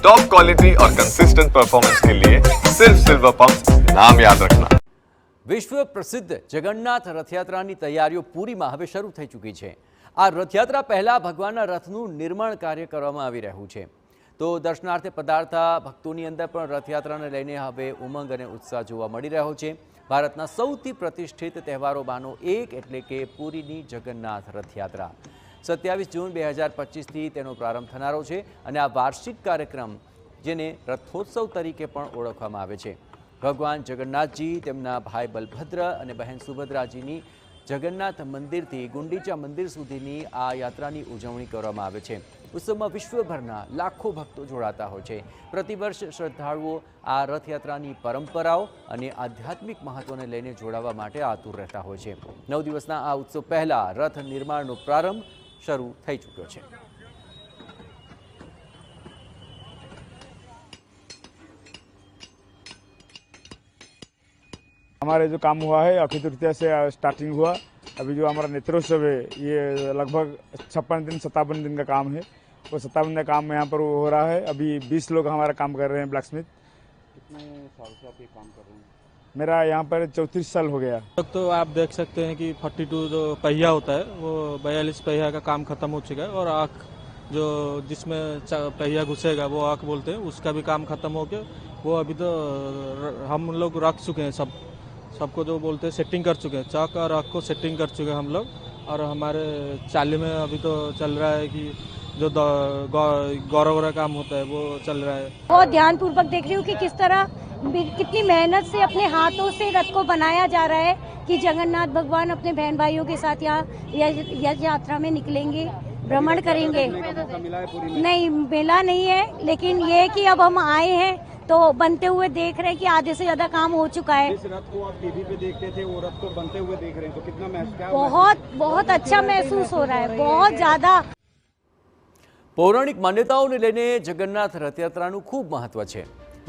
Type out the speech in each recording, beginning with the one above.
Top quality और consistent performance के लिए सिर्फ सिल्वर पंप नाम याद रखना। વિશ્વ પ્રસિદ્ધ જગન્નાથ રથયાત્રાની તૈયારીઓ પૂરીમાં હવે શરૂ થઈ ચૂકી છે। આ રથયાત્રા પહેલા ભગવાનના રથનું નિર્માણ કાર્ય કરવામાં આવી રહ્યું છે, તો દર્શનાર્થે પધારતા ભક્તોની અંદર પણ રથયાત્રાને લઈને હવે ઉમંગ અને ઉત્સાહ જોવા મળી રહ્યો છે। ભારતના સૌથી પ્રતિષ્ઠિત તહેવારોમાંનો એક એટલે કે પુરીની જગન્નાથ રથયાત્રા 27 જૂન 2025થી તેનો પ્રારંભ થનારો છે અને આ વાર્ષિક કાર્યક્રમ જેને રથોત્સવ તરીકે પણ ઓળખવામાં આવે છે। ભગવાન જગન્નાથજી તેમના ભાઈ બલભદ્ર અને બહેન સુભદ્રાજીની જગન્નાથ મંદિરથી ગુંડીચા મંદિર સુધીની આ યાત્રાની ઉજવણી કરવામાં આવે છે। ઉત્સવમાં વિશ્વભરના લાખો ભક્તો જોડાતા હોય છે। પ્રતિવર્ષ શ્રદ્ધાળુઓ આ રથયાત્રાની પરંપરાઓ અને આધ્યાત્મિક મહત્વને લઈને જોડાવા માટે આતુર રહેતા હોય છે। 9 દિવસના આ ઉત્સવ પહેલા રથ નિર્માણનો પ્રારંભ શરૂ થઈ ચૂક્યો છે। हमारे जो काम हुआ है अक्षय तृतीया से स्टार्टिंग हुआ। अभी जो हमारा नेत्रोत्सव है ये लगभग 56 दिन 57 दिन का काम है। वो 57 दिन का काम यहाँ पर हो रहा है। अभी 20 लोग हमारा काम कर रहे हैं ब्लैक स्मिथ। कितने साल से आप ये काम कर रहे हैं? मेरा यहाँ पर 34 साल हो गया। तो आप देख सकते हैं कि 42 जो पहिया होता है वो 42 पहिया का काम खत्म हो चुका है और आँख जो जिसमें पहिया घुसेगा वो आँख बोलते हैं उसका भी काम खत्म हो गया। वो अभी तो हम लोग रख चुके हैं, सबको जो बोलते हैं सेटिंग कर चुके हैं, चौक और आँख को सेटिंग कर चुके हैं हम लोग। और हमारे चाली में अभी तो चल रहा है कि जो गौरव का काम होता है वो चल रहा है। बहुत ध्यानपूर्वक देख रही हूँ कि किस तरह कितनी मेहनत से अपने हाथों से रथ को बनाया जा रहा है कि जगन्नाथ भगवान अपने बहन भाइयों के साथ यहाँ यात्रा में निकलेंगे, भ्रमण करेंगे। नहीं मिला नहीं है, लेकिन ये कि अब हम आए हैं तो बनते हुए देख रहे हैं कि आधे से ज्यादा काम हो चुका है। इस रथ को आप टीवी पे देखते थे, वो रथ को बनते हुए देख रहे हैं, तो कितना महसूस, बहुत अच्छा महसूस हो रहा है, बहुत ज्यादा। પૌરાણિક માન્યતાઓને લઈને જગન્નાથ રથયાત્રાનું ખૂબ મહત્વ છે।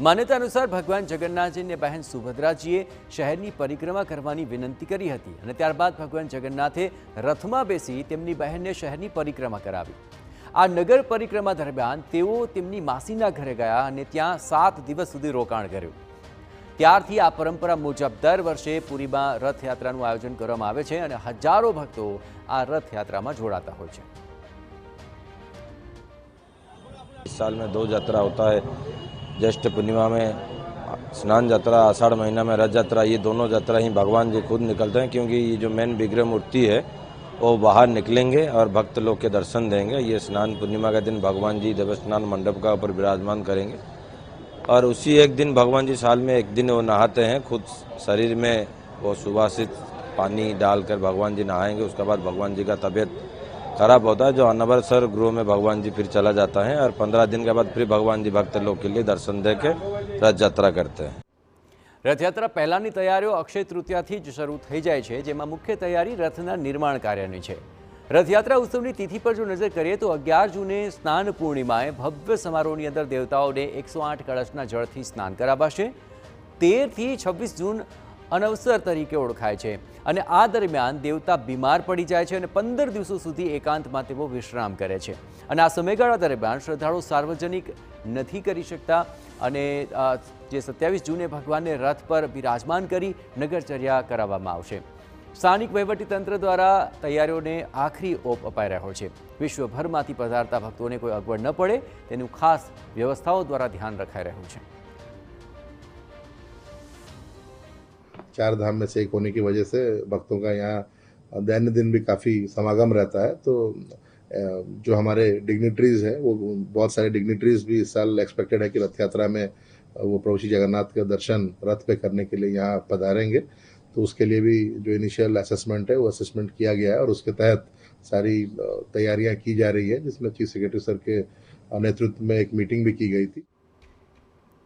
માન્યતા અનુસાર ભગવાન જગન્નાથજીને બહેન સુભદ્રાજીએ શહેરની પરિક્રમા કરવાની વિનંતી કરી હતી અને ત્યારબાદ ભગવાન જગન્નાથે રથમાં બેસી તેમની બહેનને શહેરની પરિક્રમા કરાવી। આ નગર પરિક્રમા દરમિયાન તેઓ તેમની માસીના ઘરે ગયા અને ત્યાં 7 દિવસ સુધી રોકાણ કર્યું। ત્યારથી આ પરંપરા મુજબ દર વર્ષે પુરીમાં રથયાત્રાનું આયોજન કરવામાં આવે છે અને હજારો ભક્તો આ રથયાત્રામાં જોડાતા હોય છે। इस साल में 2 यात्रा होता है, ज्येष्ठ पूर्णिमा में स्नान यात्रा, आषाढ़ महीना में रथ यात्रा। ये दोनों यात्रा ही भगवान जी खुद निकलते हैं क्योंकि ये जो मेन विग्रह मूर्ति है वो बाहर निकलेंगे और भक्त लोग के दर्शन देंगे। ये स्नान पूर्णिमा के दिन भगवान जी देव स्नान मंडप का ऊपर विराजमान करेंगे और उसी एक दिन भगवान जी साल में एक दिन वो नहाते हैं, खुद शरीर में वो सुवासित पानी डालकर भगवान जी नहाएंगे। उसके बाद भगवान जी का तबीयत खराब होता है जो अनवरसर गृह में भगवान जी फिर चला जाता है और 15 दिन के बाद फिर भगवान जी भक्त लोग के लिए दर्शन दे के रथ यात्रा करते हैं। રથયાત્રા પહેલાની તૈયારીઓ અક્ષય તૃતીયાથી જ શરૂ થઈ જાય છે, જેમાં મુખ્ય તૈયારી રથના નિર્માણ કાર્યની છે। રથયાત્રા ઉત્સવની તિથિ પર જો નજર કરીએ તો 11 જૂને સ્નાન પૂર્ણિમાએ ભવ્ય સમારોહની અંદર દેવતાઓને 108 કળશના જળથી સ્નાન કરાવાશે। 13 થી 26 જૂન અનવસર તરીકે ઓળખાય છે અને આ દરમિયાન દેવતા બીમાર પડી જાય છે અને 15 દિવસો સુધી એકાંતમાં તેઓ વિશ્રામ કરે છે અને આ સમયગાળા દરમિયાન શ્રદ્ધાળુ સાર્વજનિક નથી કરી શકતા અને જે 27 જૂને ભગવાનને રથ પર બિરાજમાન કરી નગરચર્યા કરાવવામાં આવશે। સ્થાનિક વહીવટીતંત્ર દ્વારા તૈયારીઓને આખરી ઓપ અપાઈ રહ્યો છે। વિશ્વભરમાંથી પધારતા ભક્તોને કોઈ અગવડ ન પડે તેનું ખાસ વ્યવસ્થાઓ દ્વારા ધ્યાન રખાઈ રહ્યું છે। 4 धाम में से एक होने की वजह से भक्तों का यहाँ दैनिक दिन भी काफ़ी समागम रहता है। तो जो हमारे डिग्निटरीज हैं वो बहुत सारे डिग्निटरीज भी इस साल एक्सपेक्टेड है कि रथ यात्रा में वो प्रभु श्री जगन्नाथ के दर्शन रथ पे करने के लिए यहाँ पधारेंगे। तो उसके लिए भी जो इनिशियल असेसमेंट है वो असेसमेंट किया गया है और उसके तहत सारी तैयारियाँ की जा रही है, जिसमें चीफ सेक्रेटरी सर के नेतृत्व में एक मीटिंग भी की गई थी।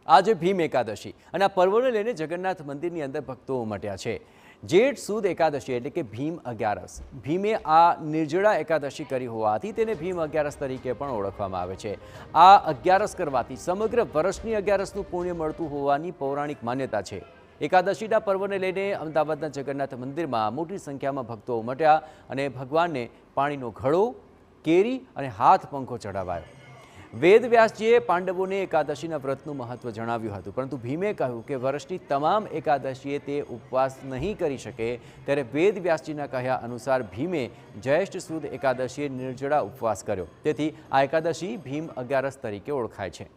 આજે ભીમ એકાદશી અને આ પર્વને લઈને જગન્નાથ મંદિરની અંદર ભક્તો ઉમટ્યા છે। જેઠ સુદ એકાદશી એટલે કે ભીમ 11। ભીમે આ નિર્જળા એકાદશી કરી હોવાથી તેને ભીમ 11 તરીકે પણ ઓળખવામાં આવે છે। આ 11 કરવાથી સમગ્ર વર્ષની 11નું પુણ્ય મળતું હોવાની પૌરાણિક માન્યતા છે। એકાદશીના પર્વને લઈને અમદાવાદના જગન્નાથ મંદિરમાં મોટી સંખ્યામાં ભક્તો ઉમટ્યા અને ભગવાનને પાણીનો ઘડો, કેરી અને હાથ પંખો ચઢાવાયો। વેદવ્યાસજીએ પાંડવોને એકાદશીના વ્રતનું મહત્વ જણાવ્યું હતું, પરંતુ ભીમે કહ્યું કે વર્ષની તમામ એકાદશીએ તે ઉપવાસ નહીં કરી શકે, ત્યારે વેદવ્યાસજીના કહ્યા અનુસાર ભીમે જ્યેષ્ઠ સુદ એકાદશીએ નિર્જળા ઉપવાસ કર્યો, તેથી આ એકાદશી ભીમ અગિયારસ તરીકે ઓળખાય છે।